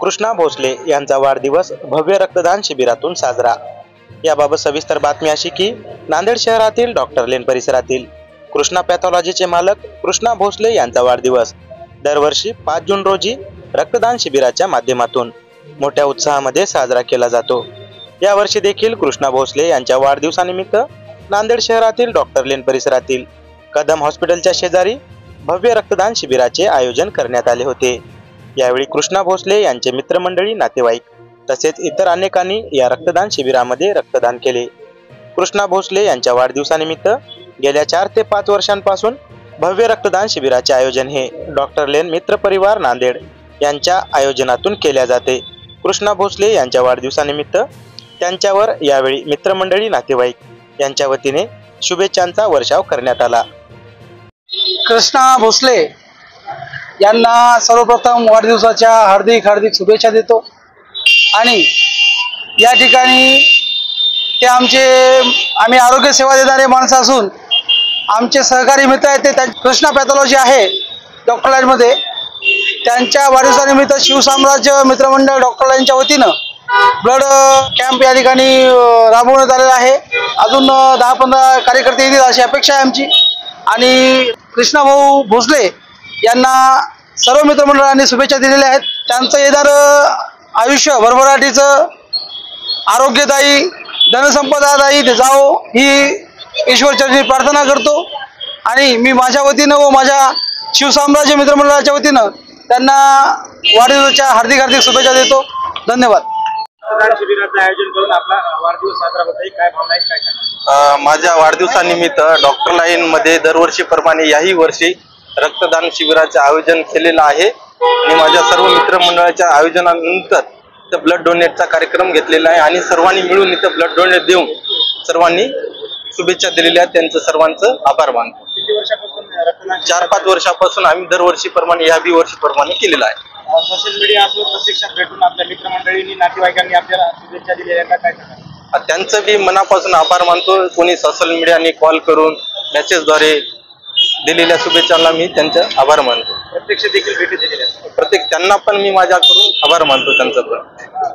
कृष्णा भोसले यांचा वाढदिवस भव्य रक्तदान शिबिरातून साजरा। याबाबत सविस्तर बातमी अशी की नांदेड शहरातील डॉक्टर लेन परिसरातील कृष्णा पॅथॉलॉजीचे मालक कृष्णा भोसले यांचा वाढदिवस दरवर्षी 5 जून रोजी रक्तदान शिबिराच्या माध्यमातून मोठ्या उत्साहामध्ये साजरा केला जातो। यावर्षी देखील कृष्णा भोसले यांच्या वाढदिवसानिमित्त नांदेड शहरातील डॉक्टर लेन परिसरातील कदम हॉस्पिटलच्या शेजारी भव्य रक्तदान शिबिराचे आयोजन करण्यात आले होते। यावेळी कृष्णा भोसले यांचे मित्रमंडळी, नातेवाईक तसेच इतर अनेकांनी या रक्तदान शिबिरामध्ये रक्तदान केले। कृष्णा भोसले यांच्या वाढदिवसानिमित्त गेल्या 4 ते 5 वर्षांपासून भव्य रक्तदान शिबिराचे आयोजन हे डॉक्टर लेन मित्र परिवार नांदेड यांच्या आयोजनातून केले जाते। कृष्णा भोसले यांच्या वाढदिवसानिमित्त त्यांच्यावर यावेळी मित्रमंडळी, नातेवाईक यांच्या वतीने शुभेच्छांचा वर्षाव करण्यात आला। कृष्णा भोसले यांना सर्वप्रथम वाढदिवसाच्या हार्दिक शुभेच्छा देतो आणि या ठिकाणी ते आम्ही आरोग्य सेवा देणारे माणसं असून आमचे सहकारी मित्र आहेत ते कृष्णा पॅथॉलॉजी आहे डॉक्टर लाईनमध्ये, त्यांच्या वाढदिवसानिमित्त शिवसाम्राज्य मित्रमंडळ डॉक्टर लाईनच्या वतीनं ब्लड कॅम्प या ठिकाणी राबवण्यात आलेला आहे। अजून 10-15 कार्यकर्ते येतील अशी अपेक्षा आहे आमची। आणि कृष्णा भाऊ भोसले यांना सर्व मित्रमंडळांनी शुभेच्छा दिलेल्या आहेत। त्यांचं येणारं आयुष्य भरभराटीचं, आरोग्यदायी, धनसंपदादायी जावो ही ईश्वरचरणी प्रार्थना करतो आणि मी माझ्या वतीनं व माझ्या शिवसाम्राज्य मित्रमंडळाच्या वतीनं त्यांना वाढदिवसाच्या हार्दिक शुभेच्छा देतो। धन्यवाद। शिबिराचं आयोजन करून आपला वाढदिवस साजरा होत आहे, काय भावना आहेत, काय सांगा? माझ्या वाढदिवसानिमित्त डॉक्टर लाईन मध्ये दरवर्षीप्रमाणे याही वर्षी रक्तदान शिबिराचे आयोजन केलेलं आहे आणि माझ्या सर्व मित्रमंडळाच्या आयोजनानंतर ब्लड डोनेटचा कार्यक्रम घेतलेला आहे आणि सर्वांनी मिळून इथं ब्लड डोनेट देऊन सर्वांनी शुभेच्छा दिलेल्या आहेत। त्यांचं सर्वांचं आभार मानतो। किती वर्षापासून रक्तदान? 4-5 वर्षापासून आम्ही दरवर्षीप्रमाणे याही वर्षीप्रमाणे केलेलं आहे। सोशल मीडिया असो, प्रत्यक्षात भेटून आपल्या मित्रमंडळींनी, नातेवाईकांनी आपल्याला शुभेच्छा दिलेल्या आहेत, काय सांगा? त्यांचं बी मनापासून आभार मानतो। कोणी सोशल मीडियाने कॉल करून, मेसेजद्वारे दिलेल्या शुभेच्छांना मी त्यांचा आभार मानतो। प्रत्यक्ष देखील भेटी दिलेल्या आहेत, त्यांना पण मी माझ्याकडून आभार मानतो त्यांचा पण।